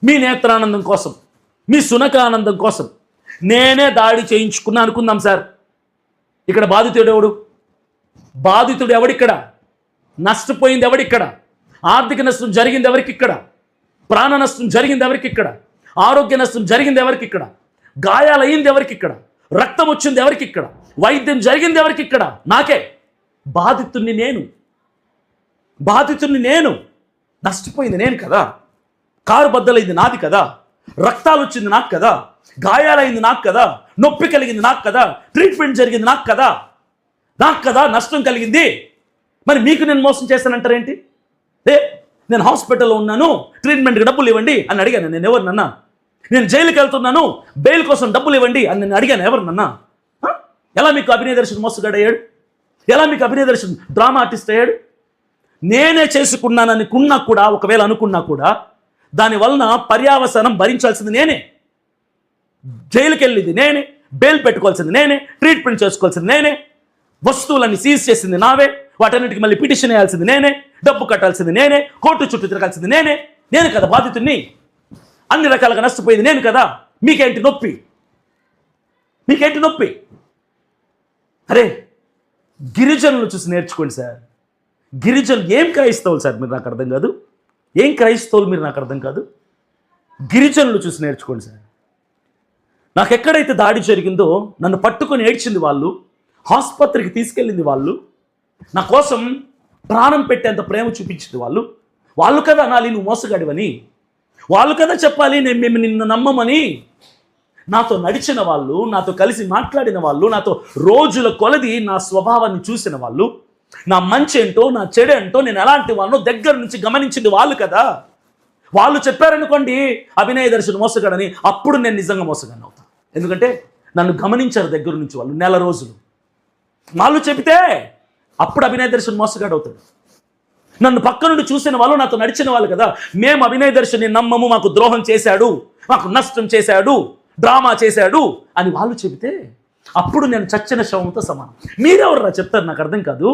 మీ నేత్రానందం కోసం, మీ సునకానందం కోసం నేనే దాడి చేయించుకున్నా అనుకుందాం సార్. ఇక్కడ బాధితుడు ఎవడు? బాధితుడు ఎవడిక్కడ? నష్టపోయింది ఎవడిక్కడ? ఆర్థిక నష్టం జరిగింది ఎవరికి ఇక్కడ? ప్రాణ నష్టం జరిగింది ఎవరికి ఇక్కడ? ఆరోగ్య నష్టం జరిగింది ఎవరికి ఇక్కడ? గాయాలయ్యింది ఎవరికి ఇక్కడ? రక్తం వచ్చింది ఎవరికి ఇక్కడ? వైద్యం జరిగింది ఎవరికి ఇక్కడ? నాకే. బాధితుణ్ణి నేను. నష్టపోయింది నేను కదా. కారు బద్దలైంది నాది కదా. రక్తాలు వచ్చింది నాకు కదా. గాయాలైంది నాకు కదా. నొప్పి కలిగింది నాకు కదా. ట్రీట్మెంట్ జరిగింది నాకు కదా. నష్టం కలిగింది. మరి మీకు నేను మోసం చేశానంటారేంటి? నేను హాస్పిటల్లో ఉన్నాను, ట్రీట్మెంట్కి డబ్బులు ఇవ్వండి అని అడిగాను. నేను ఎవరినన్నా? నేను జైలుకి వెళ్తున్నాను, బెయిల్ కోసం డబ్బులు ఇవ్వండి అని నేను అడిగాను. ఎవరినన్నా? ఎలా మీకు అభినయ దర్శన్ మోసగాడు అయ్యాడు? ఎలా మీకు అభినయ దర్శన్ డ్రామా ఆర్టిస్ట్ అయ్యాడు? నేనే చేసుకున్నానని కూడా, ఒకవేళ అనుకున్నా కూడా, దానివలన పర్యావసనం భరించాల్సింది నేనే. జైలుకి వెళ్ళింది నేనే, బెయిల్ పెట్టుకోవాల్సింది నేనే, ట్రీట్మెంట్ చేసుకోవాల్సింది నేనే, వస్తువులన్నీ సీజ్ చేసింది నావే, వాటన్నిటికి మళ్ళీ పిటిషన్ వేయాల్సింది నేనే, డబ్బు కట్టాల్సింది నేనే, కోర్టు చుట్టూ తిరగాల్సింది నేను కదా బాధితుడిని. అన్ని రకాలుగా నష్టపోయింది నేను కదా. మీకేంటి నొప్పి? అరే, గిరిజనులు చూసి నేర్చుకోండి సార్. గిరిజనులు ఏం క్రైస్తవులు సార్ మీరు? నాకు అర్థం కాదు. ఏం క్రైస్తవులు మీరు? నాకు అర్థం కాదు. గిరిజనులు చూసి నేర్చుకోండి సార్. నాకు ఎక్కడైతే దాడి జరిగిందో నన్ను పట్టుకొని ఏడ్చింది వాళ్ళు, ఆసుపత్రికి తీసుకెళ్ళింది వాళ్ళు, నా కోసం ప్రాణం పెట్టేంత ప్రేమ చూపించింది వాళ్ళు కదా అనాలి నువ్వు మోసగాడివని. వాళ్ళు కదా చెప్పాలి మేము నిన్ను నమ్మమని. నాతో నడిచిన వాళ్ళు, నాతో కలిసి మాట్లాడిన వాళ్ళు, నాతో రోజుల కొలది నా స్వభావాన్ని చూసిన వాళ్ళు, నా మంచి ఏంటో నా చెడేంటో నేను ఎలాంటి వాళ్ళనో దగ్గర నుంచి గమనించింది వాళ్ళు కదా. వాళ్ళు చెప్పారనుకోండి అభినయ దర్శన్ మోసగాడని, అప్పుడు నేను నిజంగా మోసగాడిని అవుతాను. ఎందుకంటే నన్ను గమనించారు దగ్గర నుంచి వాళ్ళు నెల రోజులు. వాళ్ళు చెబితే అప్పుడు అభినయ దర్శన్ మోసగాడు అవుతాడు. నన్ను పక్క నుండి చూసిన వాళ్ళు, నాతో నడిచిన వాళ్ళు కదా. మేము అభినయ దర్శన్ని నమ్మము, మాకు ద్రోహం చేశాడు, మాకు నష్టం చేశాడు, డ్రామా చేశాడు అని వాళ్ళు చెబితే అప్పుడు నేను చచ్చిన శవంతో సమానం. మీరెవర్రా చెప్తారు? నాకు అర్థం కాదు.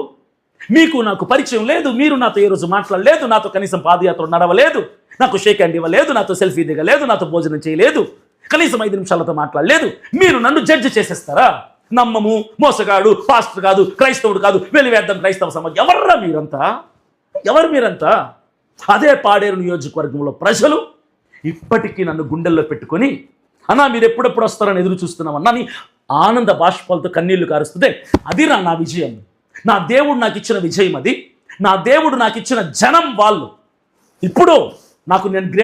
మీకు నాకు పరిచయం లేదు, మీరు నాతో ఏ రోజు మాట్లాడలేదు, నాతో కనీసం పాదయాత్ర నడవలేదు, నాకు షేక్ హ్యాండ్ ఇవ్వలేదు, నాతో సెల్ఫీ దిగలేదు, నాతో భోజనం చేయలేదు, కనీసం 5 నిమిషాలతో మాట్లాడలేదు. మీరు నన్ను జడ్జి చేసేస్తారా? నమ్మము, మోసగాడు, పాస్టర్ కాదు, క్రైస్తవుడు కాదు, వెలివేద్దాం క్రైస్తవ సమాజం. ఎవర్రా మీరంతా? అదే పాడేరు నియోజకవర్గంలో ప్రజలు ఇప్పటికీ నన్ను గుండెల్లో పెట్టుకొని, అన్నా మీరు ఎప్పుడెప్పుడు వస్తారని ఎదురు చూస్తున్నామన్నా అని ఆనంద బాష్పాలతో కన్నీళ్లు కారుస్తుంటే అది నా విజయం. నా దేవుడు నాకు ఇచ్చిన విజయం అది. నా దేవుడు నాకు ఇచ్చిన జనం వాళ్ళు. ఇప్పుడు నాకు నేను